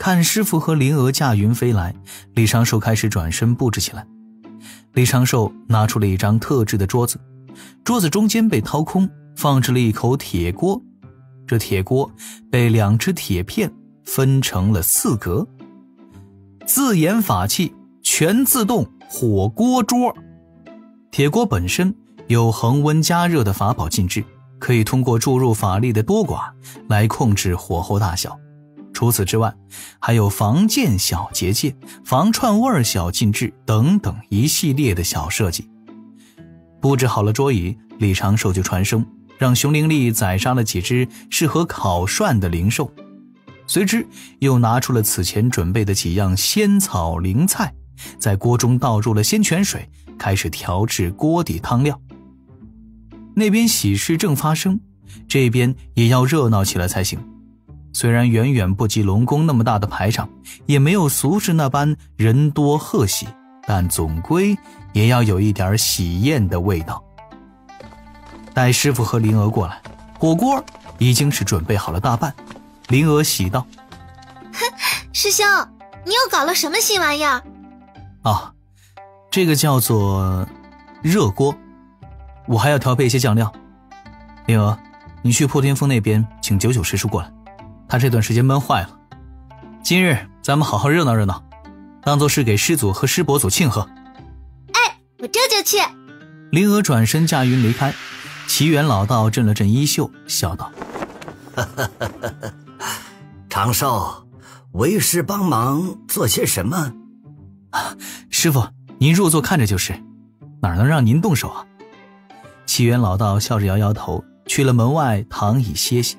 看师傅和灵娥驾云飞来，李长寿开始转身布置起来。李长寿拿出了一张特制的桌子，桌子中间被掏空，放置了一口铁锅。这铁锅被2只铁片分成了4格，自研法器全自动火锅桌。铁锅本身有恒温加热的法宝禁制，可以通过注入法力的多寡来控制火候大小。除此之外，还有防溅小结界、防串味小禁制等等一系列的小设计。布置好了桌椅，李长寿就传声让熊灵力宰杀了几只适合烤涮的灵兽，随之又拿出了此前准备的几样仙草灵菜，在锅中倒入了仙泉水，开始调制锅底汤料。那边喜事正发生，这边也要热闹起来才行。虽然远远不及龙宫那么大的排场，也没有俗世那般人多贺喜，但总归也要有一点喜宴的味道。待师傅和灵娥过来，火锅已经是准备好了大半。灵娥喜道：师兄，你又搞了什么新玩意儿？这个叫做热锅，我还要调配一些酱料。灵娥，你去破天峰那边请99师叔过来，他这段时间闷坏了。今日咱们好好热闹热闹，当作是给师祖和师伯祖庆贺。哎，我这就去。灵娥转身驾云离开，齐元老道震了震衣袖，笑道：长寿，为师帮忙做些什么？师傅，您入座看着就是，哪能让您动手啊？齐元老道笑着摇摇头，去了门外躺椅歇息。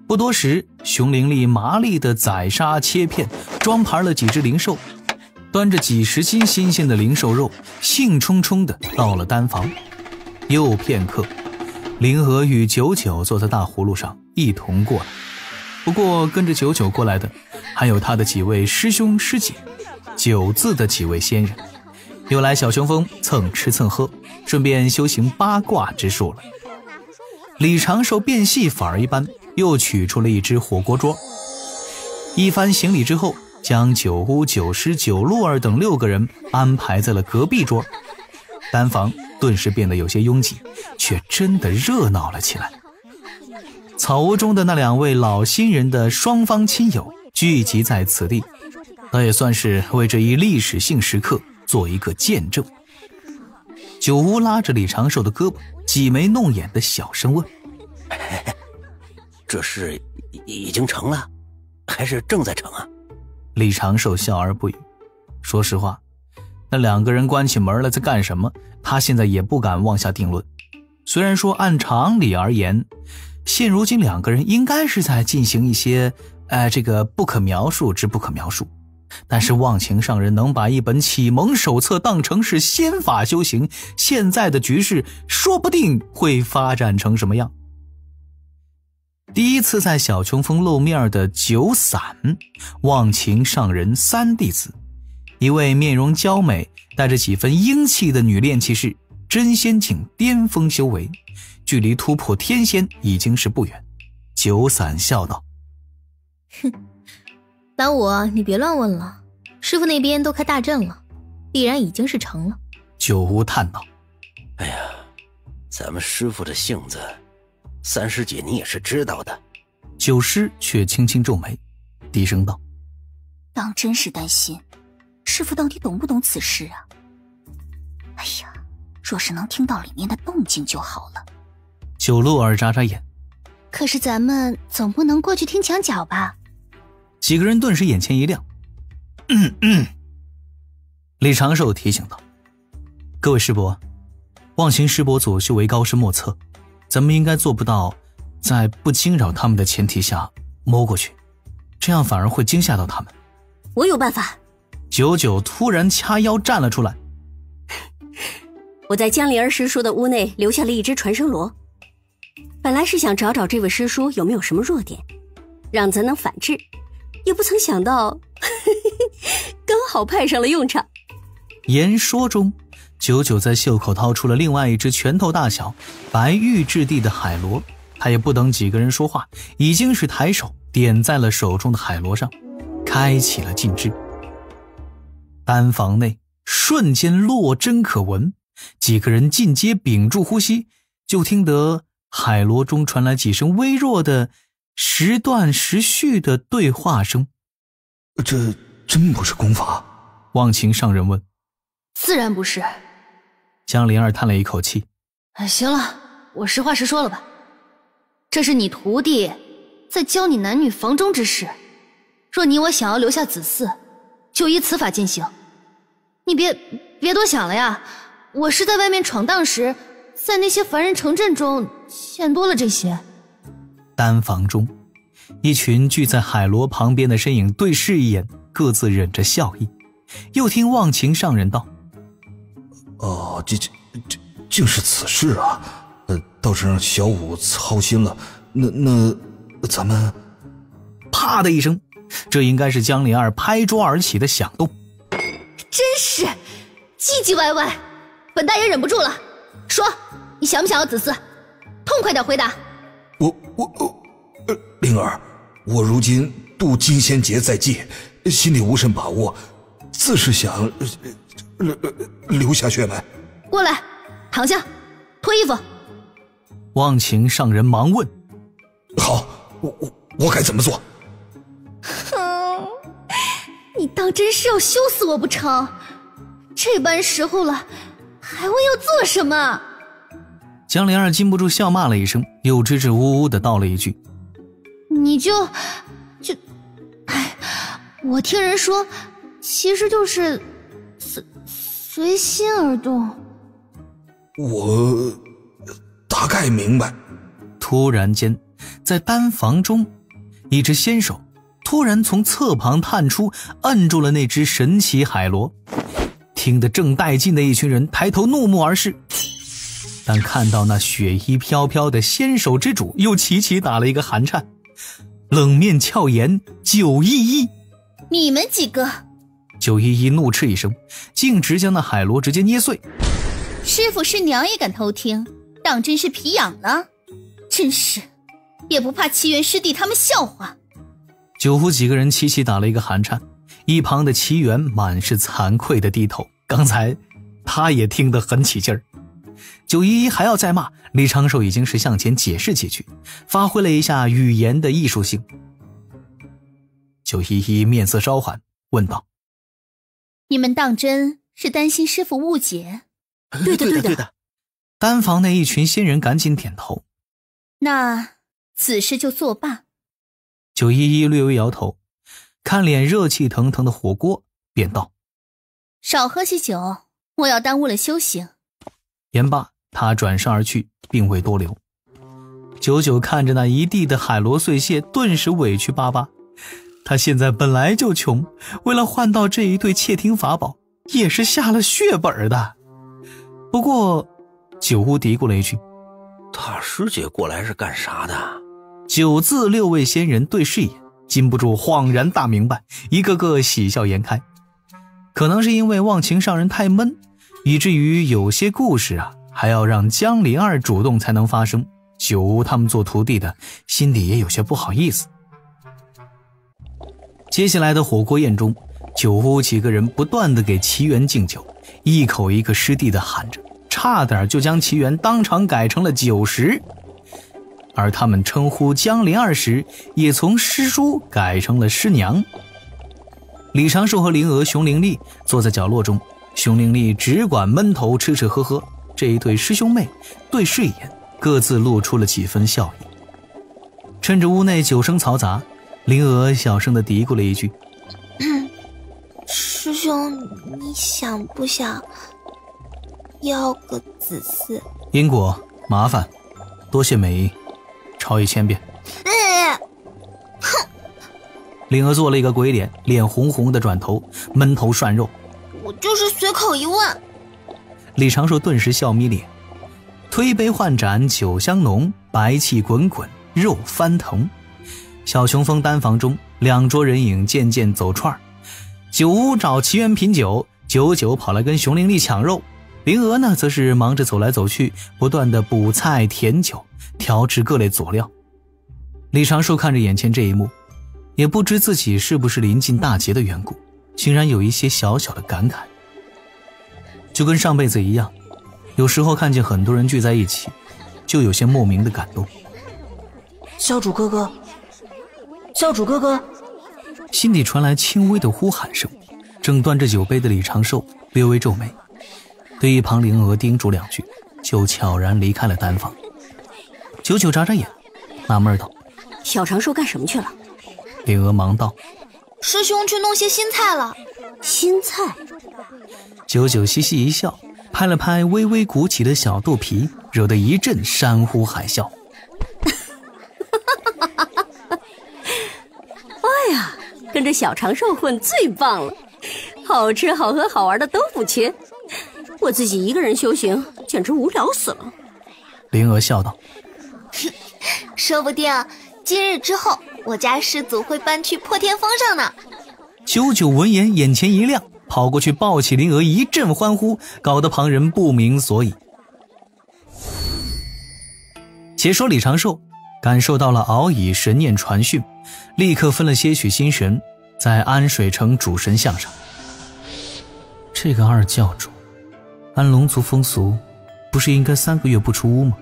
不多时，熊灵力麻利地宰杀切片，装盘了几只灵兽，端着几10斤新鲜的灵兽肉，兴冲冲地到了丹房。又片刻，灵娥与99坐在大葫芦上一同过来。不过跟着99过来的还有他的几位师兄师姐，9字的几位仙人，又来小雄峰蹭吃蹭喝，顺便修行八卦之术了。李长寿变戏法一般又取出了一只火锅桌，一番行礼之后，将九巫、九师、九鹿儿等6个人安排在了隔壁桌。丹房顿时变得有些拥挤，却真的热闹了起来。草屋中的那2位老新人的双方亲友聚集在此地，倒也算是为这一历史性时刻做一个见证。九巫拉着李长寿的胳膊，挤眉弄眼的小声问：这事已经成了，还是正在成啊？李长寿笑而不语。说实话，那2个人关起门来在干什么，他现在也不敢妄下定论。虽然说按常理而言，现如今2个人应该是在进行一些这个不可描述之不可描述，但是忘情上人能把一本启蒙手册当成是仙法修行，现在的局势说不定会发展成什么样。第一次在小琼峰露面的9散忘情上人3弟子，一位面容娇美带着几分英气的女炼气士，真仙境巅峰修为，距离突破天仙已经是不远。9散笑道：老五，你别乱问了，师傅那边都开大阵了，必然已经是成了。九巫叹道：哎呀，咱们师傅的性子，3师姐你也是知道的。9师却轻轻皱眉，低声道：当真是担心师傅到底懂不懂此事啊？哎呀，若是能听到里面的动静就好了。9鹿儿眨眨眼：可是咱们总不能过去听墙角吧？几个人顿时眼前一亮。李长寿提醒道：各位师伯，忘情师伯祖修为高深莫测，咱们应该做不到在不惊扰他们的前提下摸过去，这样反而会惊吓到他们。我有办法。99突然掐腰站了出来：我在江灵儿师叔的屋内留下了一只传声锣，本来是想找找这位师叔有没有什么弱点，让咱能反制，也不曾想到刚好派上了用场。言说中，99在袖口掏出了另外一只拳头大小白玉质地的海螺，他也不等几个人说话，已经是抬手点在了手中的海螺上。开启了禁制。单房内瞬间落针可闻，几个人尽皆屏住呼吸，就听得海螺中传来几声微弱的时断时续的对话声。这真不是功法？忘情上人问。自然不是。江灵儿叹了一口气。行了，我实话实说了吧，这是你徒弟在教你男女房中之事，若你我想要留下子嗣，就依此法进行。你别多想了呀，我是在外面闯荡时，在那些凡人城镇中见多了这些。单房中，一群聚在海螺旁边的身影对视一眼，各自忍着笑意。又听忘情上人道：这竟是此事啊！倒是让小五操心了。那咱们……啪的一声，这应该是江灵儿拍桌而起的响动。真是唧唧歪歪，本大爷忍不住了。说，你想不想要子嗣？痛快点回答。灵儿，我如今度金仙劫在即，心里无甚把握，自是想留下血脉。过来，躺下，脱衣服。忘情上人忙问：好，我该怎么做？你当真是要羞死我不成？这般时候了，还问要做什么？江灵儿禁不住笑骂了一声，又支支吾吾地道了一句：你就我听人说，其实就是随心而动。我大概明白。突然间，在单房中，一只仙手突然从侧旁探出，摁住了那只神奇海螺。听得正带劲的一群人抬头怒目而视，但看到那血衣飘飘的仙手之主，又齐齐打了一个寒颤，冷面俏颜九依依。你们几个！九依依怒斥一声，径直将那海螺直接捏碎。师傅师娘也敢偷听，当真是皮痒了，真是也不怕齐元师弟他们笑话。九湖几个人齐齐打了一个寒颤，一旁的齐元满是惭愧的低头，刚才他也听得很起劲儿。九依依还要再骂，李长寿已经是向前解释几句，发挥了一下语言的艺术性。九依依面色稍缓，问道：你们当真是担心师傅误解？对的。单房内一群仙人赶紧点头。那此事就作罢。九依依略微摇头，看脸热气腾腾的火锅，便道：少喝些酒，我要耽误了修行。言罢，他转身而去，并未多留。九九看着那一地的海螺碎屑，顿时委屈巴巴。他现在本来就穷，为了换到这一对窃听法宝，也是下了血本的。不过九乌嘀咕了一句：大师姐过来是干啥的？九字六位仙人对视一眼，禁不住恍然大明白，一个个喜笑颜开。可能是因为忘情上人太闷，以至于有些故事还要让江灵儿主动才能发生。九乌他们做徒弟的心里也有些不好意思。接下来的火锅宴中，九乌几个人不断地给齐元敬酒，一口一个师弟的喊着，差点就将齐元当场改成了酒食。而他们称呼江灵儿时，也从师叔改成了师娘。李长寿和灵娥、熊灵丽坐在角落中，熊灵丽只管闷头吃吃喝喝，这一对师兄妹对视一眼，各自露出了几分笑意。趁着屋内酒声嘈杂，灵娥小声地嘀咕了一句：师兄，你想不想要个子嗣？因果麻烦，多谢美意，抄1000遍。哼！灵娥做了一个鬼脸，脸红红的转头，闷头涮肉。我就是随口一问。李长寿顿时笑眯脸，推杯换盏，酒香浓，白气滚滚，肉翻腾。小雄风单房中，两桌人影渐渐走串，九乌找齐元品酒，九九跑来跟熊灵丽抢肉，灵娥呢则是忙着走来走去，不断的补菜填酒，调制各类佐料。李长寿看着眼前这一幕，也不知自己是不是临近大劫的缘故，竟然有一些小小的感慨。就跟上辈子一样，有时候看见很多人聚在一起，就有些莫名的感动。教主哥哥，教主哥哥，心底传来轻微的呼喊声。正端着酒杯的李长寿略微皱眉，对一旁灵娥叮嘱2句，就悄然离开了丹房。九九眨眨眼，纳闷道：小长寿干什么去了？灵娥忙道：师兄去弄些新菜了。新菜？九九嘻嘻一笑，拍了拍微微鼓起的小肚皮，惹得一阵山呼海啸。哎呀，跟着小长寿混最棒了，好吃好喝好玩的都不缺，我自己一个人修行简直无聊死了。灵娥笑道：说不定今日之后我家师祖会搬去破天峰上呢。九九闻言眼前一亮，跑过去抱起灵娥一阵欢呼，搞得旁人不明所以。且说李长寿感受到了敖乙神念传讯，立刻分了些许心神在安水城主神像上。这个二教主按龙族风俗不是应该3个月不出屋吗？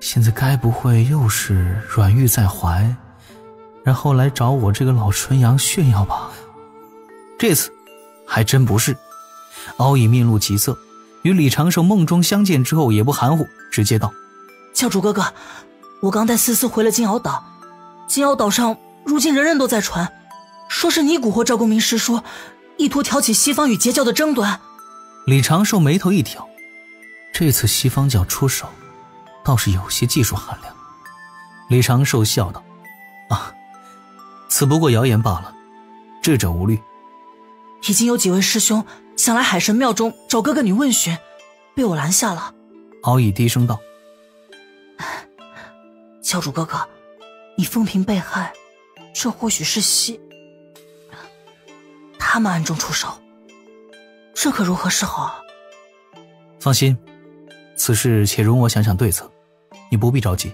现在该不会又是软玉在怀，然后来找我这个老纯阳炫耀吧？这次还真不是。敖乙面露急色，与李长寿梦中相见之后也不含糊，直接道：教主哥哥，我刚带思思回了金鳌岛，金鳌岛上如今人人都在传，说是你蛊惑赵公明师叔，意图挑起西方与截教的争端。李长寿眉头一挑，这次西方教出手倒是有些技术含量。李长寿笑道：此不过谣言罢了，智者无虑。已经有几位师兄想来海神庙中找哥哥你问询，被我拦下了。敖乙低声道：教主哥哥，你风评被害，这或许是他们暗中出手，这可如何是好啊？放心，此事且容我想想对策，你不必着急。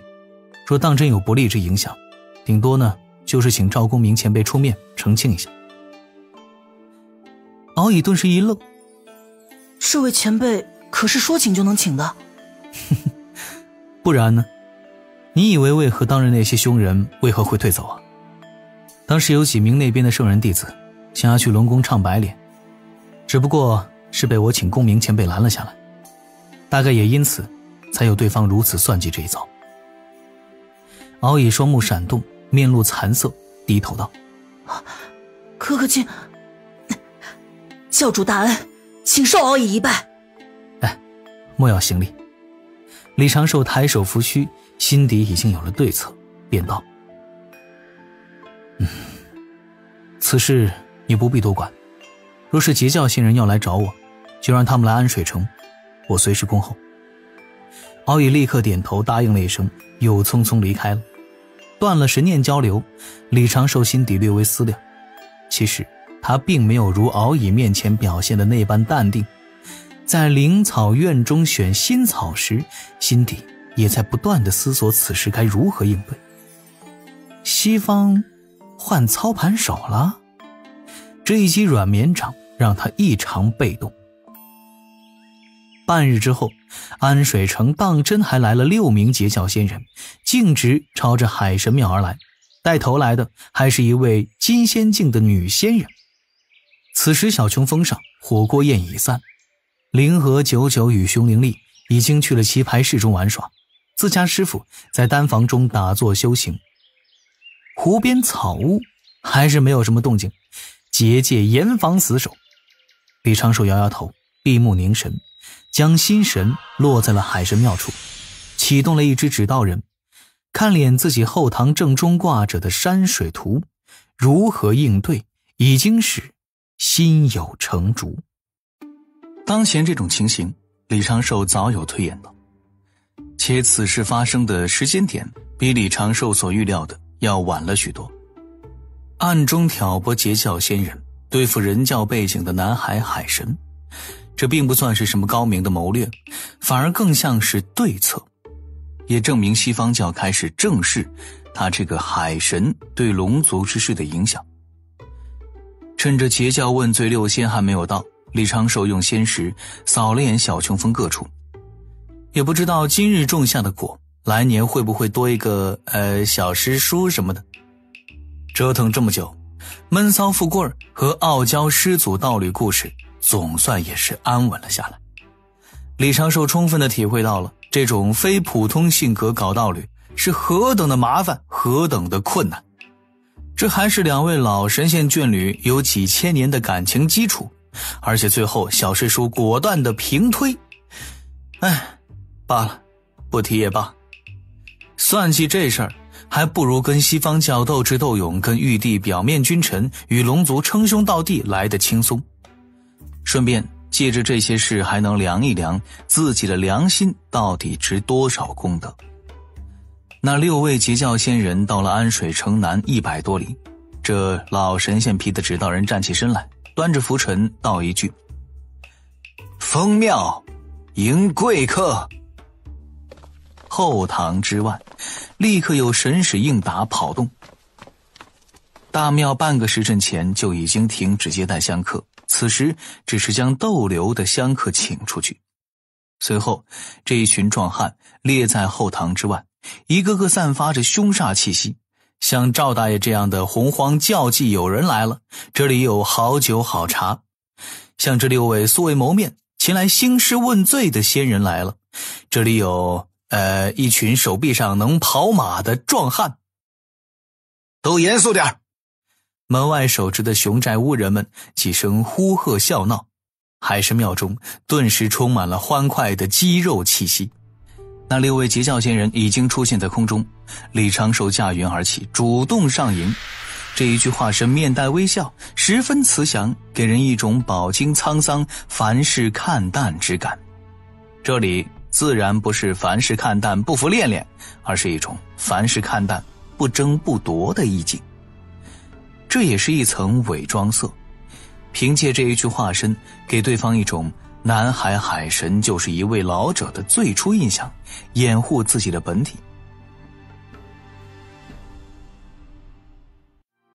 若当真有不利之影响，顶多呢就是请赵公明前辈出面澄清一下。敖乙顿时一愣，这位前辈可是说请就能请的？不然呢？你以为为何当日那些凶人为何会退走啊？当时有几名那边的圣人弟子想要去龙宫唱白脸，只不过是被我请公明前辈拦了下来，大概也因此才有对方如此算计这一遭。敖乙双目闪动，面露惭色，低头道：哥哥请教主大恩，请受敖乙一拜。莫要行礼。李长寿抬手扶须，心底已经有了对策，便道：此事你不必多管，若是截教仙人要来找我，就让他们来安水城，我随时恭候。敖乙立刻点头答应了一声，又匆匆离开了。断了神念交流，李长寿心底略微思量，其实他并没有如敖乙面前表现的那般淡定，在灵草院中选新草时，心底也在不断地思索此时该如何应对。西方换操盘手了，这一击软绵掌让他异常被动。半日之后，安水城当真还来了6名截教仙人，径直朝着海神庙而来，带头来的还是一位金仙境的女仙人。此时小琼峰上火锅宴已散，灵和九九与熊灵力已经去了棋牌室中玩耍，自家师傅在丹房中打坐修行。湖边草屋还是没有什么动静，结界严防死守。李长寿摇摇头，闭目凝神，将心神落在了海神庙处，启动了一只指导人，看脸自己后堂正中挂着的山水图，如何应对已经是心有成竹。当前这种情形，李长寿早有推演了，且此事发生的时间点比李长寿所预料的要晚了许多。暗中挑拨截教仙人，对付人教背景的南海海神，这并不算是什么高明的谋略，反而更像是对策，也证明西方教开始正视他这个海神对龙族之事的影响。趁着截教问罪六仙还没有到，李长寿用仙石扫了眼小琼峰各处，也不知道今日种下的果，来年会不会多一个小师叔什么的。折腾这么久，闷骚富贵和傲娇师祖道侣故事总算也是安稳了下来。李长寿充分地体会到了这种非普通性格搞道侣是何等的麻烦，何等的困难。这还是两位老神仙眷侣有几千年的感情基础，而且最后小师叔果断的平推。罢了，不提也罢。算计这事儿，还不如跟西方教斗智斗勇，跟玉帝表面君臣与龙族称兄道弟来得轻松。顺便借着这些事还能量一量自己的良心到底值多少功德。那6位截教仙人到了安水城南100多里，这老神仙皮的指导人站起身来，端着拂尘道一句：封庙迎贵客。后堂之外立刻有神使应答跑动。大庙半个时辰前就已经停止接待香客，此时只是将逗留的香客请出去。随后这一群壮汉列在后堂之外，一个个散发着凶煞气息。像赵大爷这样的洪荒教妓友人来了，这里有好酒好茶。像这6位素未谋面前来兴师问罪的仙人来了，这里有一群手臂上能跑马的壮汉。都严肃点！门外守着的熊寨巫人们几声呼喝笑闹，海神庙中顿时充满了欢快的肌肉气息。那6位截教仙人已经出现在空中，李长寿驾云而起，主动上迎。这一具化身面带微笑，十分慈祥，给人一种饱经沧桑凡事看淡之感。这里自然不是凡事看淡不服练练，而是一种凡事看淡不争不夺的意境。这也是一层伪装色，凭借这一具化身给对方一种南海海神就是一位老者的最初印象，掩护自己的本体。